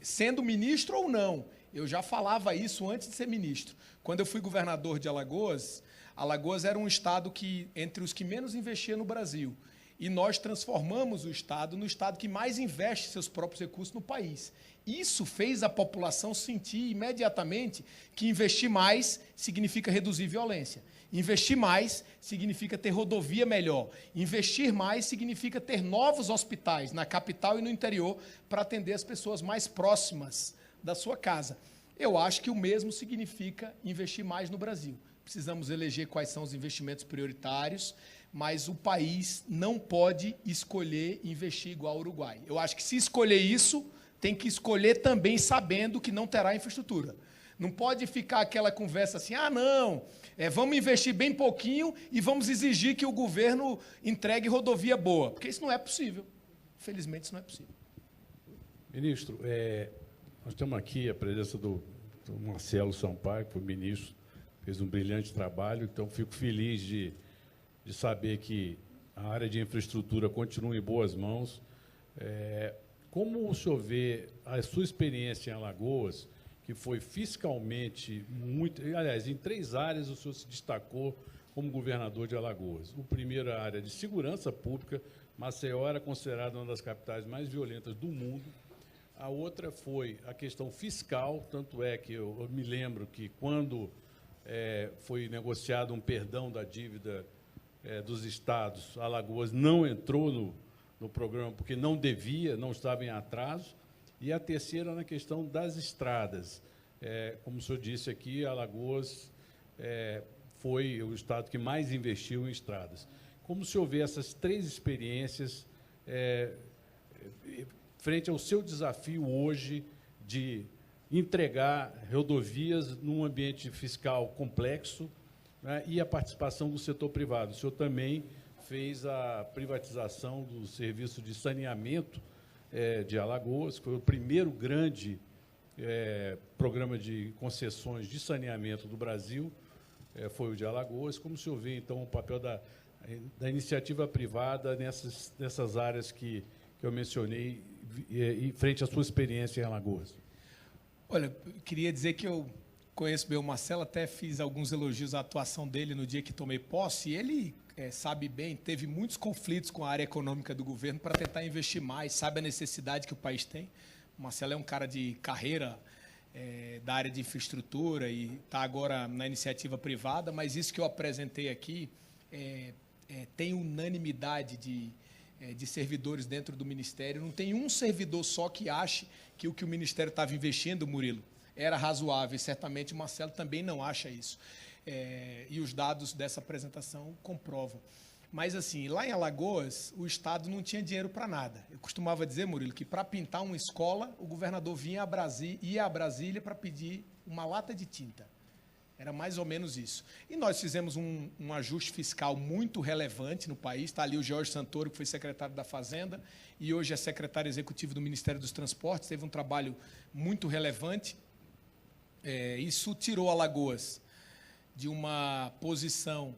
Sendo ministro ou não, eu já falava isso antes de ser ministro. Quando eu fui governador de Alagoas, Alagoas era um estado que entre os que menos investia no Brasil. E nós transformamos o estado no estado que mais investe seus próprios recursos no país. Isso fez a população sentir imediatamente que investir mais significa reduzir violência. Investir mais significa ter rodovia melhor. Investir mais significa ter novos hospitais na capital e no interior para atender as pessoas mais próximas da sua casa. Eu acho que o mesmo significa investir mais no Brasil. Precisamos eleger quais são os investimentos prioritários, mas o país não pode escolher investir igual ao Uruguai. Eu acho que, se escolher isso, tem que escolher também sabendo que não terá infraestrutura. Não pode ficar aquela conversa assim, não, vamos investir bem pouquinho e vamos exigir que o governo entregue rodovia boa, porque isso não é possível. Infelizmente, isso não é possível. Ministro, nós temos aqui a presença do Marcelo Sampaio, que foi ministro, fez um brilhante trabalho, então fico feliz de saber que a área de infraestrutura continua em boas mãos. Como o senhor vê a sua experiência em Alagoas, que foi fiscalmente muito... Aliás, em 3 áreas o senhor se destacou como governador de Alagoas. O primeiro, a área de segurança pública. Maceió era considerada uma das capitais mais violentas do mundo. A outra foi a questão fiscal, tanto é que eu me lembro que, quando foi negociado um perdão da dívida dos estados, Alagoas não entrou no programa porque não devia, não estava em atraso. E a terceira, na questão das estradas. Como o senhor disse aqui, Alagoas foi o estado que mais investiu em estradas. Como o senhor vê essas 3 experiências frente ao seu desafio hoje de entregar rodovias num ambiente fiscal complexo, né, e a participação do setor privado? O senhor também fez a privatização do serviço de saneamento de Alagoas, que foi o primeiro grande programa de concessões de saneamento do Brasil, foi o de Alagoas. Como o senhor vê, então, o papel da iniciativa privada nessas áreas que eu mencionei, e frente à sua experiência em Alagoas? Olha, eu queria dizer que eu conheço bem o Marcelo, até fiz alguns elogios à atuação dele no dia que tomei posse, e ele sabe bem, teve muitos conflitos com a área econômica do governo para tentar investir mais, sabe a necessidade que o país tem. O Marcelo é um cara de carreira da área de infraestrutura e está agora na iniciativa privada, mas isso que eu apresentei aqui tem unanimidade de servidores dentro do Ministério. Não tem um servidor só que ache que o Ministério estava investindo, Murilo, era razoável. E certamente o Marcelo também não acha isso. E os dados dessa apresentação comprovam. Mas, assim, lá em Alagoas, o Estado não tinha dinheiro para nada. Eu costumava dizer, Murilo, que para pintar uma escola, o governador ia a Brasília para pedir uma lata de tinta. Era mais ou menos isso. E nós fizemos um ajuste fiscal muito relevante no país. Está ali o Jorge Santoro, que foi secretário da Fazenda, e hoje é secretário executivo do Ministério dos Transportes. Teve um trabalho muito relevante. Isso tirou Alagoas de uma posição,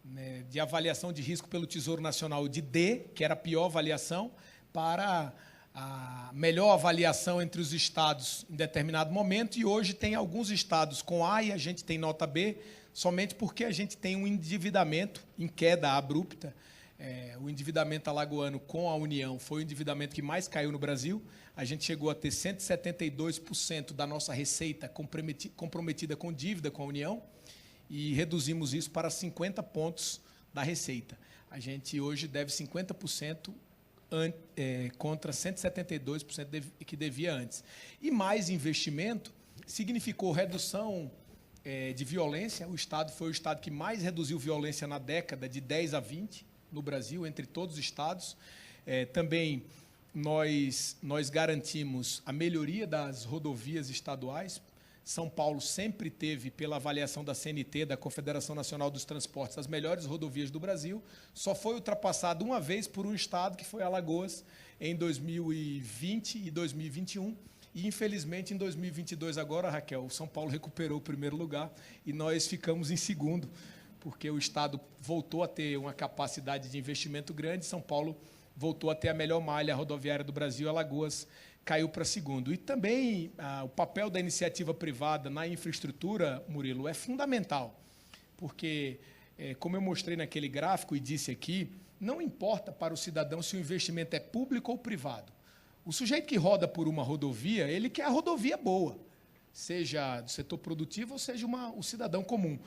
né, de avaliação de risco pelo Tesouro Nacional de D, que era a pior avaliação, para a melhor avaliação entre os estados em determinado momento, e hoje tem alguns estados com A e a gente tem nota B, somente porque a gente tem um endividamento em queda abrupta. O endividamento alagoano com a União foi o endividamento que mais caiu no Brasil. A gente chegou a ter 172% da nossa receita comprometida com dívida com a União, e reduzimos isso para 50 pontos da receita. A gente hoje deve 50% contra 172% que devia antes. E mais investimento significou redução de violência. O Estado foi o estado que mais reduziu violência na década de 10 a 20 no Brasil, entre todos os estados. Também nós garantimos a melhoria das rodovias estaduais. São Paulo sempre teve, pela avaliação da CNT, da Confederação Nacional dos Transportes, as melhores rodovias do Brasil. Só foi ultrapassado uma vez por um estado, que foi Alagoas, em 2020 e 2021. E, infelizmente, em 2022, agora, Raquel, o São Paulo recuperou o primeiro lugar e nós ficamos em segundo, porque o estado voltou a ter uma capacidade de investimento grande, São Paulo voltou a ter a melhor malha rodoviária do Brasil, Alagoas caiu para segundo. E também o papel da iniciativa privada na infraestrutura, Murilo, é fundamental, porque, como eu mostrei naquele gráfico e disse aqui, não importa para o cidadão se o investimento é público ou privado. O sujeito que roda por uma rodovia, ele quer a rodovia boa, seja do setor produtivo ou seja o cidadão comum.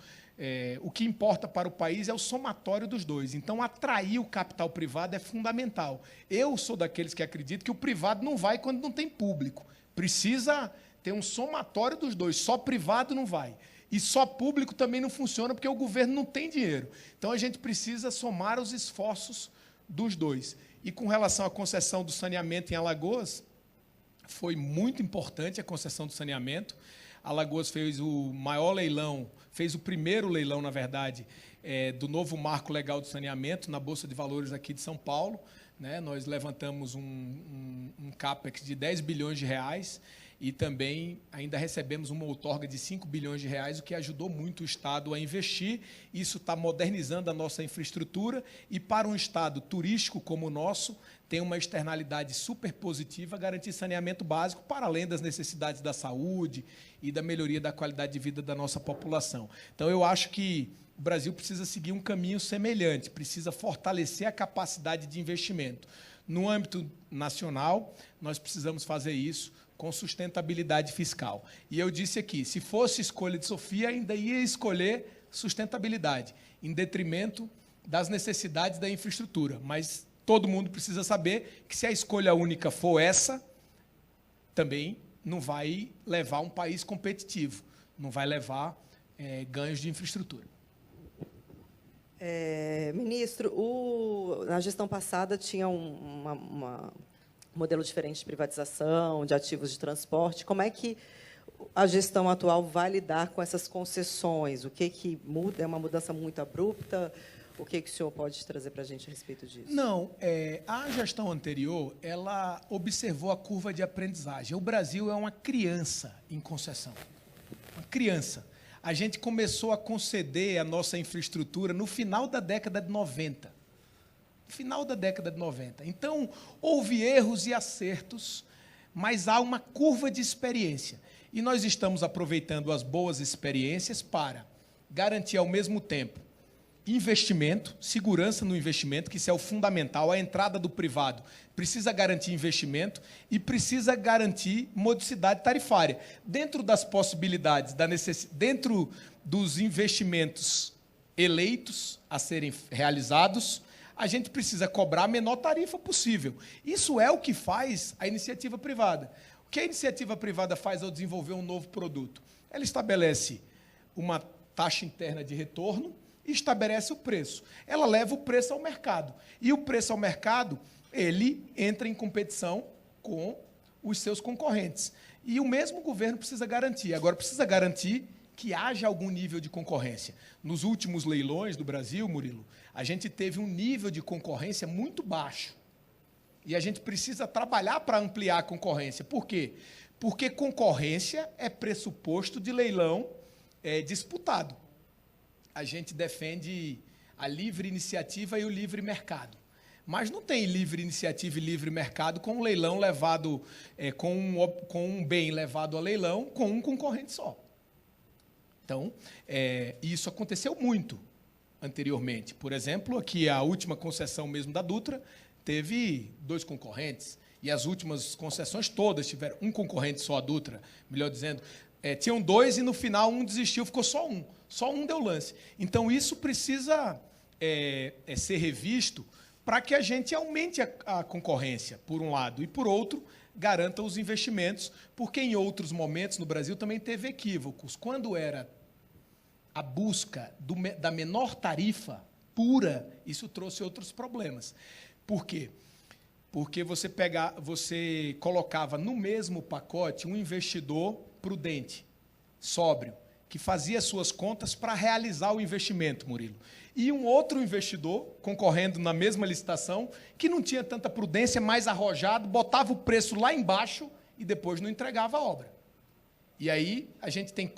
O que importa para o país é o somatório dos dois. Então, atrair o capital privado é fundamental. Eu sou daqueles que acreditam que o privado não vai quando não tem público. Precisa ter um somatório dos dois. Só privado não vai. E só público também não funciona porque o governo não tem dinheiro. Então, a gente precisa somar os esforços dos dois. E com relação à concessão do saneamento em Alagoas, foi muito importante a concessão do saneamento. Alagoas fez o maior leilão, fez o primeiro leilão, na verdade, do novo marco legal do saneamento na Bolsa de Valores aqui de São Paulo. Né? Nós levantamos um CAPEX de 10 bilhões de reais e também ainda recebemos uma outorga de 5 bilhões de reais, o que ajudou muito o Estado a investir. Isso está modernizando a nossa infraestrutura e, para um Estado turístico como o nosso, tem uma externalidade super positiva, garantir saneamento básico para além das necessidades da saúde e da melhoria da qualidade de vida da nossa população. Então, eu acho que o Brasil precisa seguir um caminho semelhante, precisa fortalecer a capacidade de investimento. No âmbito nacional, nós precisamos fazer isso com sustentabilidade fiscal. E eu disse aqui, se fosse escolha de Sofia, ainda ia escolher sustentabilidade, em detrimento das necessidades da infraestrutura. Mas todo mundo precisa saber que, se a escolha única for essa, também não vai levar um país competitivo, não vai levar ganhos de infraestrutura. Ministro, na gestão passada tinha um modelo diferente de privatização, de ativos de transporte. Como é que a gestão atual vai lidar com essas concessões? O que muda? É uma mudança muito abrupta? O que o senhor pode trazer para a gente a respeito disso? Não, a gestão anterior, ela observou a curva de aprendizagem. O Brasil é uma criança em concessão. Uma criança. A gente começou a conceder a nossa infraestrutura no final da década de 90. Final da década de 90. Então, houve erros e acertos, mas há uma curva de experiência. E nós estamos aproveitando as boas experiências para garantir, ao mesmo tempo, investimento, segurança no investimento, que isso é o fundamental. A entrada do privado precisa garantir investimento e precisa garantir modicidade tarifária. Dentro das possibilidades, dentro dos investimentos eleitos a serem realizados, a gente precisa cobrar a menor tarifa possível. Isso é o que faz a iniciativa privada. O que a iniciativa privada faz ao desenvolver um novo produto? Ela estabelece uma taxa interna de retorno e estabelece o preço. Ela leva o preço ao mercado. E o preço ao mercado, ele entra em competição com os seus concorrentes. E o mesmo governo precisa garantir. Agora, precisa garantir que haja algum nível de concorrência. Nos últimos leilões do Brasil, Murilo, a gente teve um nível de concorrência muito baixo. E a gente precisa trabalhar para ampliar a concorrência. Por quê? Porque concorrência é pressuposto de leilão disputado. A gente defende a livre iniciativa e o livre mercado. Mas não tem livre iniciativa e livre mercado com um leilão levado, com um bem levado a leilão com um concorrente só. Então, isso aconteceu muito anteriormente. Por exemplo, aqui a última concessão mesmo da Dutra teve 2 concorrentes, e as últimas concessões todas tiveram um concorrente só, a Dutra, melhor dizendo. Tinham 2 e, no final, um desistiu, ficou só um. Só um deu lance. Então, isso precisa ser revisto para que a gente aumente a concorrência, por um lado, e, por outro, garanta os investimentos, porque em outros momentos no Brasil também teve equívocos. Quando era a busca da menor tarifa pura, isso trouxe outros problemas. Por quê? Porque você colocava no mesmo pacote um investidor prudente. sóbrio, que fazia suas contas para realizar o investimento, Murilo. E um outro investidor, concorrendo na mesma licitação, que não tinha tanta prudência, mais arrojado, botava o preço lá embaixo e depois não entregava a obra. E aí a gente tem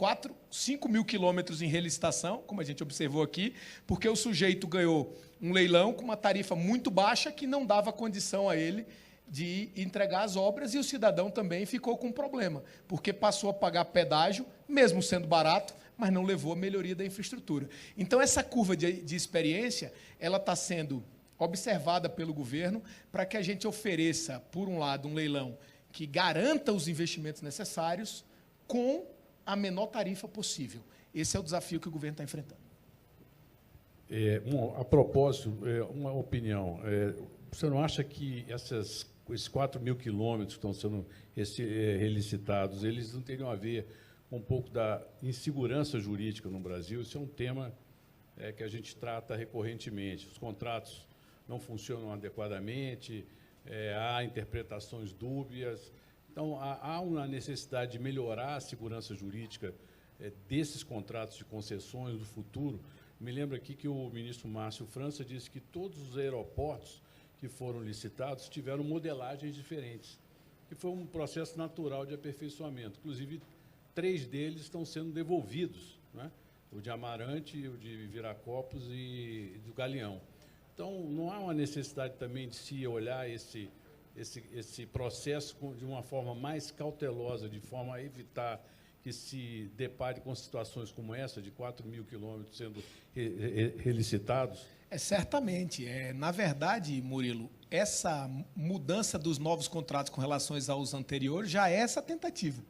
5 mil quilômetros em relicitação, como a gente observou aqui, porque o sujeito ganhou um leilão com uma tarifa muito baixa que não dava condição a ele de entregar as obras, e o cidadão também ficou com um problema, porque passou a pagar pedágio, mesmo sendo barato, mas não levou a melhoria da infraestrutura. Então, essa curva de experiência ela está sendo observada pelo governo para que a gente ofereça, por um lado, um leilão que garanta os investimentos necessários com a menor tarifa possível. Esse é o desafio que o governo está enfrentando. A propósito, uma opinião. Você não acha que esses 4 mil quilômetros que estão sendo relicitados, eles não teriam a ver com um pouco da insegurança jurídica no Brasil? Isso é um tema que a gente trata recorrentemente. Os contratos não funcionam adequadamente, há interpretações dúbias. Então, há uma necessidade de melhorar a segurança jurídica desses contratos de concessões do futuro. Me lembro aqui que o ministro Márcio França disse que todos os aeroportos que foram licitados tiveram modelagens diferentes, que foi um processo natural de aperfeiçoamento. Inclusive, 3 deles estão sendo devolvidos, né? O de Amarante, o de Viracopos e do Galeão. Então, não há uma necessidade também de se olhar esse processo de uma forma mais cautelosa, de forma a evitar que se depare com situações como essa, de 4 mil quilômetros sendo relicitados? Certamente. Na verdade, Murilo, essa mudança dos novos contratos com relação aos anteriores já é essa tentativa.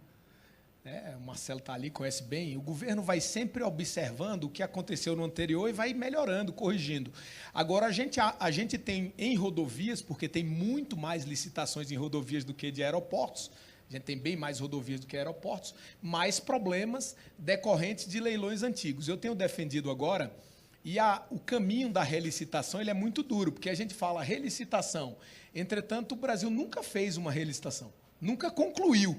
O Marcelo está ali, conhece bem. O governo vai sempre observando o que aconteceu no anterior e vai melhorando, corrigindo. Agora, a gente tem em rodovias, porque tem muito mais licitações em rodovias do que de aeroportos, a gente tem bem mais rodovias do que aeroportos, mais problemas decorrentes de leilões antigos. Eu tenho defendido agora, e o caminho da relicitação ele é muito duro, porque a gente fala relicitação. Entretanto, o Brasil nunca fez uma relicitação, nunca concluiu.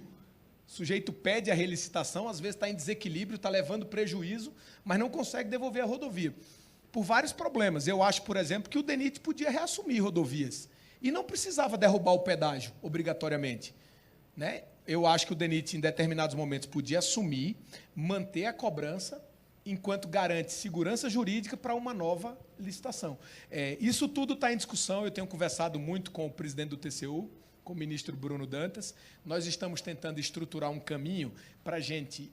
O sujeito pede a relicitação, às vezes está em desequilíbrio, está levando prejuízo, mas não consegue devolver a rodovia. Por vários problemas. Eu acho, por exemplo, que o DENIT podia reassumir rodovias e não precisava derrubar o pedágio, obrigatoriamente. Eu acho que o DENIT, em determinados momentos, podia assumir, manter a cobrança, enquanto garante segurança jurídica para uma nova licitação. Isso tudo está em discussão, eu tenho conversado muito com o presidente do TCU, com o ministro Bruno Dantas. Nós estamos tentando estruturar um caminho para a gente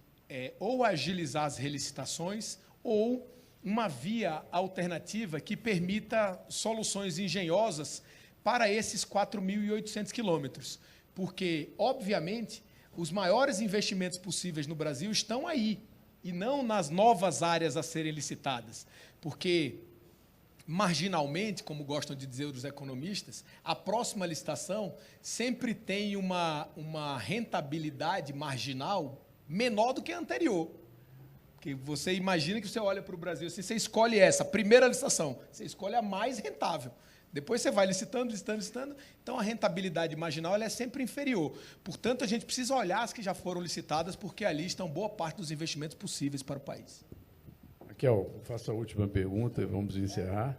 ou agilizar as relicitações ou uma via alternativa que permita soluções engenhosas para esses 4.800 quilômetros. Porque, obviamente, os maiores investimentos possíveis no Brasil estão aí, e não nas novas áreas a serem licitadas. Porque, marginalmente, como gostam de dizer os economistas, a próxima licitação sempre tem uma rentabilidade marginal menor do que a anterior. Porque você imagina que você olha para o Brasil, assim, você escolhe essa, primeira licitação, você escolhe a mais rentável. Depois você vai licitando, então a rentabilidade marginal ela é sempre inferior. Portanto, a gente precisa olhar as que já foram licitadas, porque ali estão boa parte dos investimentos possíveis para o país. Raquel, faço a última pergunta e vamos encerrar.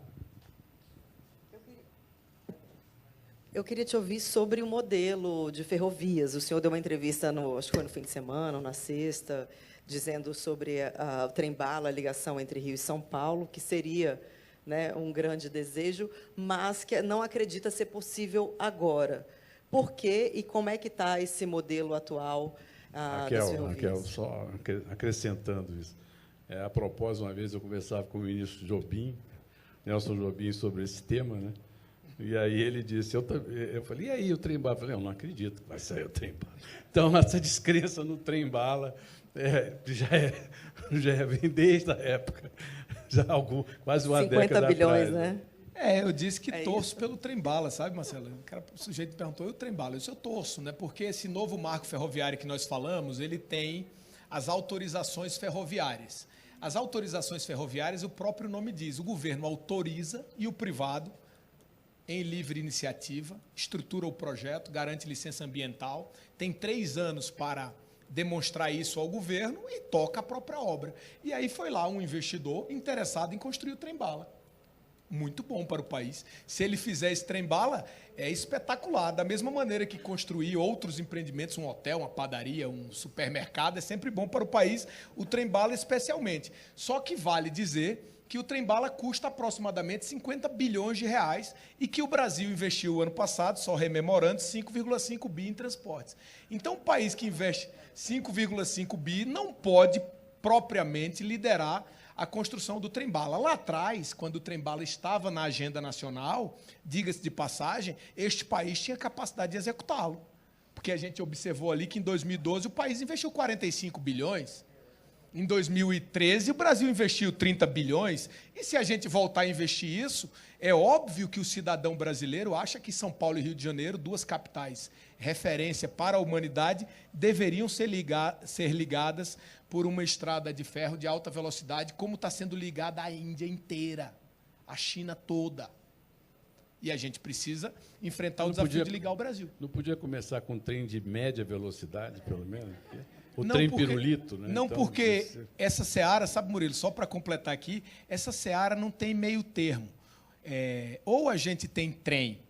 Eu queria te ouvir sobre o modelo de ferrovias. O senhor deu uma entrevista, acho que foi no fim de semana, ou na sexta, dizendo sobre o trem-bala, a ligação entre Rio e São Paulo, que seria um grande desejo, mas que não acredita ser possível agora. Por quê e como é que está esse modelo atual das ferrovias? Raquel, só acrescentando isso. A propósito, uma vez eu conversava com o ministro Jobim, Nelson Jobim, sobre esse tema, né? E aí ele disse, eu falei, e aí o trem-bala? Eu falei, eu não acredito que vai sair o trem-bala. Então, essa descrença no trem-bala já vem desde a época, já quase uma década 50 bilhões, atrás, né? Eu disse que torço pelo trem-bala, sabe, Marcelo? O sujeito perguntou, e o trem-bala? Eu torço, né? Porque esse novo marco ferroviário que nós falamos, ele tem as autorizações ferroviárias. As autorizações ferroviárias, o próprio nome diz, o governo autoriza e o privado, em livre iniciativa, estrutura o projeto, garante licença ambiental, tem 3 anos para demonstrar isso ao governo e toca a própria obra. E aí foi lá um investidor interessado em construir o trem-bala. Muito bom para o país. Se ele fizer esse trem-bala, é espetacular. Da mesma maneira que construir outros empreendimentos, um hotel, uma padaria, um supermercado, é sempre bom para o país, o trem-bala especialmente. Só que vale dizer que o trem-bala custa aproximadamente 50 bilhões de reais e que o Brasil investiu ano passado, só rememorando, 5,5 bi em transportes. Então, um país que investe 5,5 bi não pode propriamente liderar a construção do trem-bala. Lá atrás, quando o trem-bala estava na agenda nacional, diga-se de passagem, este país tinha capacidade de executá-lo. Porque a gente observou ali que em 2012 o país investiu 45 bilhões. Em 2013, o Brasil investiu 30 bilhões. E se a gente voltar a investir isso, é óbvio que o cidadão brasileiro acha que São Paulo e Rio de Janeiro, duas capitais referência para a humanidade, deveriam ser ligadas por uma estrada de ferro de alta velocidade, como está sendo ligada a Índia inteira, a China toda. E a gente precisa enfrentar o desafio de ligar o Brasil. Não podia começar com um trem de média velocidade, pelo menos? O não trem porque, pirulito, né? Não, então, porque essa seara, sabe, Murilo, só para completar aqui, essa seara não tem meio termo. Ou a gente tem trem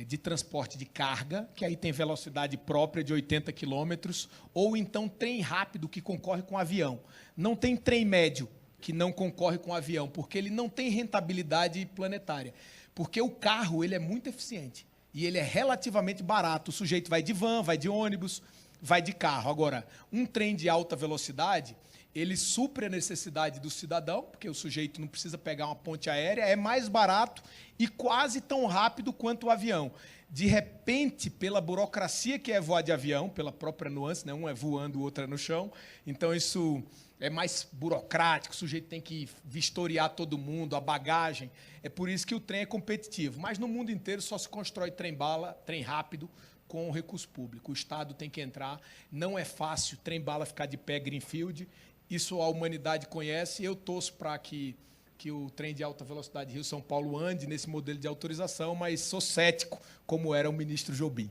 de transporte de carga, que aí tem velocidade própria de 80 quilômetros, ou então trem rápido que concorre com avião. Não tem trem médio que não concorre com avião, porque ele não tem rentabilidade planetária. Porque o carro ele é muito eficiente e ele é relativamente barato. O sujeito vai de van, vai de ônibus, vai de carro. Agora, um trem de alta velocidade, ele supre a necessidade do cidadão, porque o sujeito não precisa pegar uma ponte aérea, é mais barato e quase tão rápido quanto o avião. De repente, pela burocracia que é voar de avião, pela própria nuance, né? Um é voando, o outro é no chão, então isso é mais burocrático, o sujeito tem que vistoriar todo mundo, a bagagem. É por isso que o trem é competitivo. Mas no mundo inteiro só se constrói trem-bala, trem rápido, com recurso público. O Estado tem que entrar. Não é fácil trem-bala ficar de pé greenfield. Isso a humanidade conhece. Eu torço para que o trem de alta velocidade Rio-São Paulo ande nesse modelo de autorização, mas sou cético, como era o ministro Jobim.